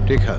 ठीक है.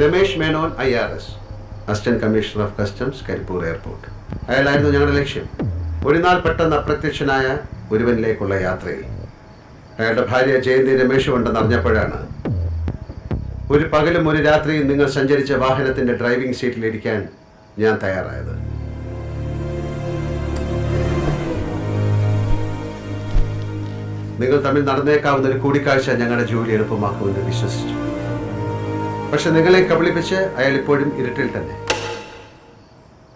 Ramesh Menon IRS, assistant commissioner of customs, Karipur airport. അയാളായിരുന്നു ഞങ്ങളുടെ ലക്ഷ്യം. ഒരു നാൾ പെട്ടെന്ന് അപ്രത്യക്ഷനായ ഒരുവനിലേക്കുള്ള യാത്രയിൽ അയാളുടെ ഭാര്യ ജയന്തി രമേഷും ഉണ്ടെന്ന് അറിഞ്ഞപ്പോഴാണ് ഒരു പകലും ഒരു രാത്രിയും നിങ്ങൾ സഞ്ചരിച്ച വാഹനത്തിന്റെ ഡ്രൈവിംഗ് സീറ്റിലിരിക്കാൻ ഞാൻ തയ്യാറായത്. നിങ്ങൾ തമ്മിൽ നടന്നേക്കാവുന്ന ഒരു കൂടിക്കാഴ്ച ഞങ്ങളുടെ ജോലി എളുപ്പമാക്കുമെന്ന് വിശ്വസിച്ചു. പക്ഷെ നിങ്ങളെ കബളിപ്പിച്ച് അയാൾ ഇപ്പോഴും ഇരുട്ടിൽ തന്നെ.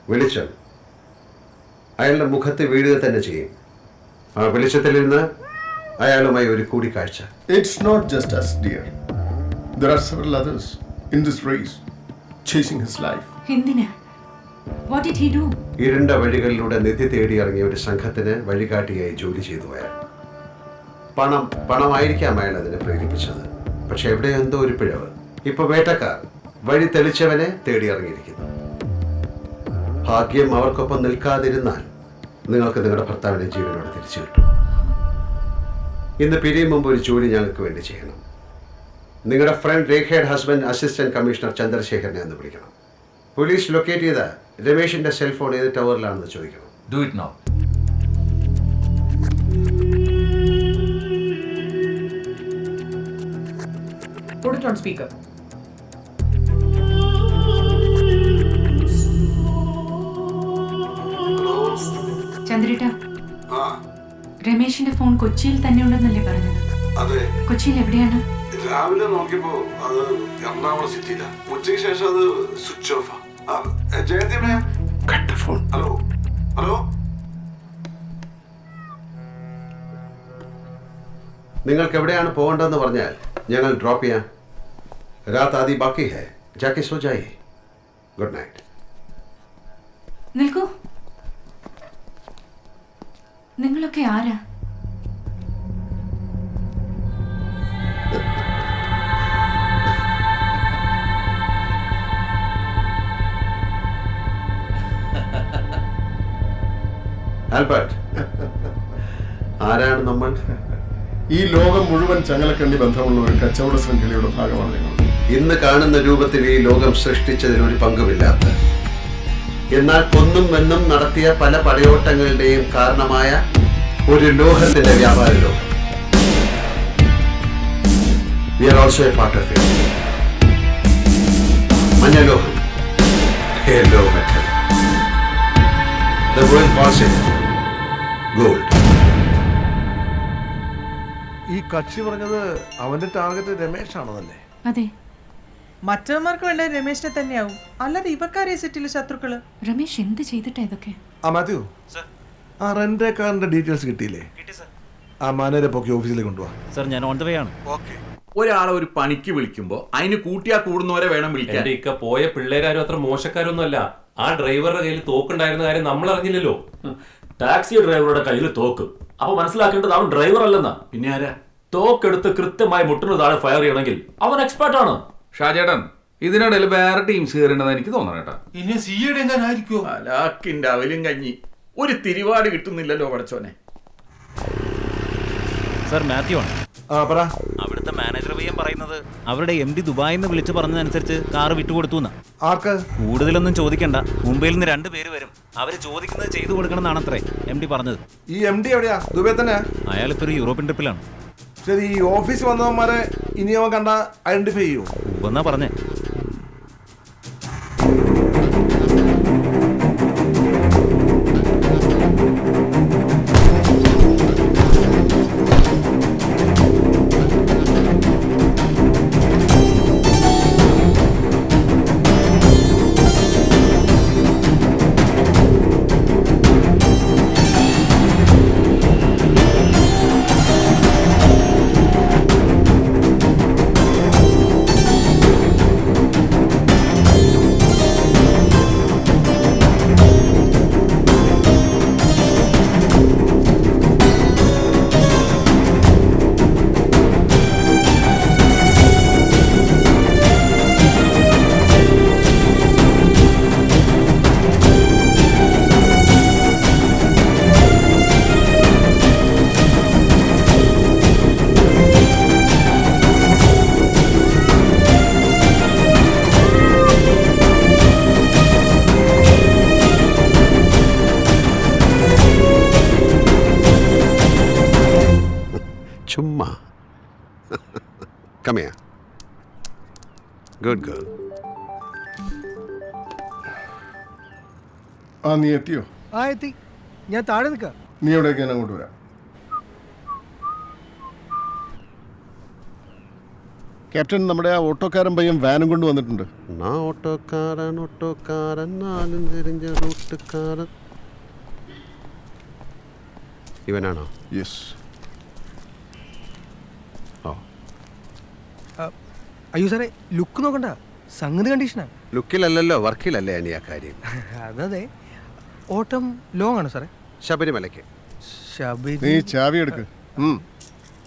വെളിച്ചം അയാളുടെ മുഖത്ത് വീഴുക തന്നെ ചെയ്യും. ആ വെളിച്ചത്തിലിരുന്ന് അയാളുമായി ഒരു കൂടിക്കാഴ്ച. It's not just us, dear. There are several others in this race chasing his life. എന്തിനാ? What did he do? ഇരുണ്ട വഴികളിലൂടെ നിധി തേടി ഇറങ്ങിയ ഒരു സംഘത്തിന് വഴികാട്ടിയായി ജോലി ചെയ്തു അയാൾ. പണമായിരിക്കാം അയാൾ അതിനെ പ്രേരിപ്പിച്ചത്. പക്ഷെ എവിടെ എന്തോ ഒരു പിഴവ്. ഇപ്പൊ വേട്ടക്കാർ വഴി തെളിച്ചവനെ തേടി ഇറങ്ങിയിരിക്കുന്നു. ഭാഗ്യം അവർക്കൊപ്പം നിൽക്കാതിരുന്നാൽ നിങ്ങൾക്ക് നിങ്ങളുടെ ഭർത്താവിനെ ജീവനോടെ തിരിച്ചു കിട്ടും. ഇന്ന് പിരിയും മുമ്പ് ഒരു ജോലി ഞങ്ങൾക്ക് വേണ്ടി ചെയ്യണം. നിങ്ങളുടെ ഫ്രണ്ട് രേഖയുടെ ഹസ്ബൻഡ് അസിസ്റ്റന്റ് കമ്മീഷണർ ചന്ദ്രശേഖരനെ ഒന്ന് വിളിക്കണം. പോലീസ് ലൊക്കേറ്റ് ചെയ്ത രമേഷിന്റെ സെൽഫോൺ ഏത് ടവറിലാണെന്ന് ചോദിക്കണം. Do it now. Put it on speaker. ചന്ദ്രേട്ട, രമേശിന്റെ ഫോൺ കൊച്ചിയിൽ തന്നെ ഉണ്ടെന്നല്ലേ പറഞ്ഞത്? അതെ. കൊച്ചിയിൽ എവിടെയാണ്? രാവിലെ നോക്കിയപ്പോ അത് എറണാകുളം സിറ്റിയിലാണ്. ഉച്ചയ്ക്ക് ശേഷം അത് switch off. Jayanthi phone. Hello hello, നിങ്ങൾക്ക് എവിടെയാണ് പോകേണ്ടതെന്ന് പറഞ്ഞാൽ ഞങ്ങൾ ഡ്രോപ്പ് ചെയ്യാം. രാത് ആദി ബാക്കി ഹൈ, ജാക്കെ സോ ജായേ. Good night. നിൽക്കൂ. നിങ്ങളൊക്കെ ആരാ? ആൽബർട്ട്, ആരാണ് നമ്മൾ? ഈ ലോകം മുഴുവൻ ചങ്ങലക്കണ്ടി ബന്ധമുള്ള ഒരു കച്ചവട ശൃംഖലയുടെ ഭാഗമാണ് നിങ്ങൾ. ഇന്ന് കാണുന്ന രൂപത്തിൽ ഈ ലോകം സൃഷ്ടിച്ചതിൽ ഒരു പങ്കുമില്ലാത്ത, എന്നാൽ കൊന്നും വെന്നും നടത്തിയ പല പടയോട്ടങ്ങളുടെയും കാരണമായ ഒരു ലോഹത്തിന്റെ വ്യാപാര ലോകം. We are also a part of it. മഞ്ഞലോഹം, yellow metal. The world calls it gold. ഈ കക്ഷി പറഞ്ഞത് അവന്റെ ടാർഗറ്റ് രമേശ് ആണെന്നല്ലേ? അതെ. മറ്റവന്മാർക്ക് വേണ്ട രമേശിനെ തന്നെയാവും, അല്ലാതെ ഇവക്കാരെ സെറ്റിലെ ശത്രുക്കള്. രമേശ് എന്ത് ചെയ്തിട്ടാ ഇതൊക്കെ? ആ മാത്യു, ആ റെന്റ് കാറിന്റെ ഡീറ്റെയിൽസ് കിട്ടിയില്ലേ? ആ മാനേരെ പൊക്കി ഓഫീസിലേക്ക് കൊണ്ടുപോവാ. സർ, ഞാൻ ഓൺ ദ വേ ആണ്. ഓക്കെ. ഒരാളെ ഒരു പണിക്ക് വിളിക്കുമ്പോ അതിന് കൂട്ടിയാ കൂടുന്നവരെ വേണം വിളിക്കാൻ. എന്റെ ഇക്ക പോയ പിള്ളേരാരും അത്ര മോശക്കാരൊന്നും അല്ല. ആ ഡ്രൈവറുടെ കയ്യിൽ തോക്കുണ്ടായിരുന്ന കാര്യം നമ്മൾ അറിഞ്ഞില്ലല്ലോ. ടാക്സി ഡ്രൈവറുടെ കയ്യിൽ തോക്ക്. അപ്പൊ മനസ്സിലാക്കേണ്ടത് അവൻ ഡ്രൈവർ അല്ലെന്നാ. പിന്നെ ആരാ? തോക്കെടുത്ത് കൃത്യമായി മുട്ടിന് താഴെ ഫയർ ചെയ്യണമെങ്കിൽ അവൻ എക്സ്പേർട്ട് ആണ്. ഷാജേട്ടൻ, ഇതിനിടയിൽ വേറെ ടീംസ് കയറേണ്ടത് എനിക്ക് തോന്നണം കേട്ടാ. ഇനി സിയുടെ എങ്ങാനായിരിക്കോ? അലാക്കിന്റെ അവലും കഞ്ഞി ഒരു തിരിവാട് കിട്ടുന്നില്ലല്ലോ പടച്ചോനെ. സർ, മാത്യു ആണ്. ആ പറ. അവിടുത്തെ മാനേജർ പയ്യൻ പറയുന്നത് അവരുടെ MD ദുബായിൽ നിന്ന് വിളിച്ചു പറഞ്ഞതനുസരിച്ച് കാറ് വിട്ടുകൊടുത്തു എന്നാ. ആർക്ക്? കൂടുതലൊന്നും ചോദിക്കണ്ട, മുംബൈയിൽ നിന്ന് 2 പേര് വരും. അവര് ചോദിക്കുന്നത് ചെയ്തു കൊടുക്കണം എന്നാണത്രേ MD പറഞ്ഞത്. ഈ MD എവിടെയാ? ദുബൈ തന്നെയാ? അയാളിപ്പോ ഒരു യൂറോപ്യൻ ട്രിപ്പിലാണ്. ശരി, ഈ ഓഫീസ് വന്നവന്മാരെ ഇനി അവൻ കണ്ട ഐഡന്റിഫൈ ചെയ്യൂ എന്നാ പറഞ്ഞേ. ചുമ്മാ. Come here. Good girl. ആ നീ എത്തിയോ? ആ എത്തി. ഞാൻ താഴെ നിൽക്കാം. നീ എവിടേക്ക് ഞാൻ അങ്ങോട്ട് വരാം. ക്യാപ്റ്റൻ, നമ്മുടെ ആ ഓട്ടോക്കാരൻ പയ്യൻ വാനും കൊണ്ട് വന്നിട്ടുണ്ട്. ഓട്ടോക്കാരൻ നാലും തിരിഞ്ഞ റൂട്ടുകാരൻ. ഇവനാണോ? യെസ്. ഓ, അയ്യോ സാറേ, ലുക്ക് നോക്കണ്ട, സംഗതി കണ്ടീഷനാ. ലുക്കിലല്ലല്ലോ വർക്കിലല്ലേ അനി ആ കാര്യം. അതെ. ഓട്ടം ലോങ് ആണ് സാറേ. ശബരിമലയ്ക്ക്. നീ ചാവി എടുക്ക്.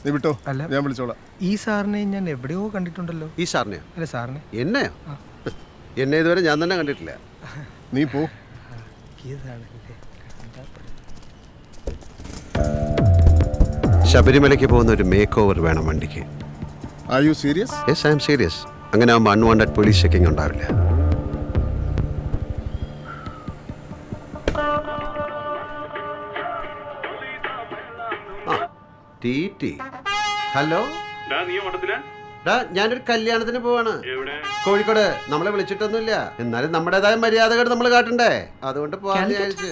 നീ വിട്ടോ, അല്ല. ഞാൻ വിളിച്ചോളാം. ഈ സാറിനെ ഞാൻ എവിടെയോ കണ്ടിട്ടുണ്ടല്ലോ. ഈ സാറിനെയോ? അല്ല സാറിനെ. എന്നെയോ? എന്നെ ഇതുവരെ ഞാൻ തന്നെ കണ്ടിട്ടില്ല. നീ പോ. ശബരിമലയ്ക്ക് പോകുന്ന ഒരു മേക്ക് ഓവർ വേണം വണ്ടിക്ക്. Are you serious? Yes, I M serious. അങ്ങനെ ആകുമ്പോൾ അൺവാണ്ടഡ് പോലീസ് ചെക്കിംഗ് ഉണ്ടാവില്ല. ഹലോ, ഞാനൊരു കല്യാണത്തിന് പോവാണ് കോഴിക്കോട്. നമ്മളെ വിളിച്ചിട്ടൊന്നുമില്ല, എന്നാലും നമ്മുടേതായ മര്യാദകൾ നമ്മൾ കാട്ടണ്ടേ, അതുകൊണ്ട് പോകാൻ വിചാരിച്ചു.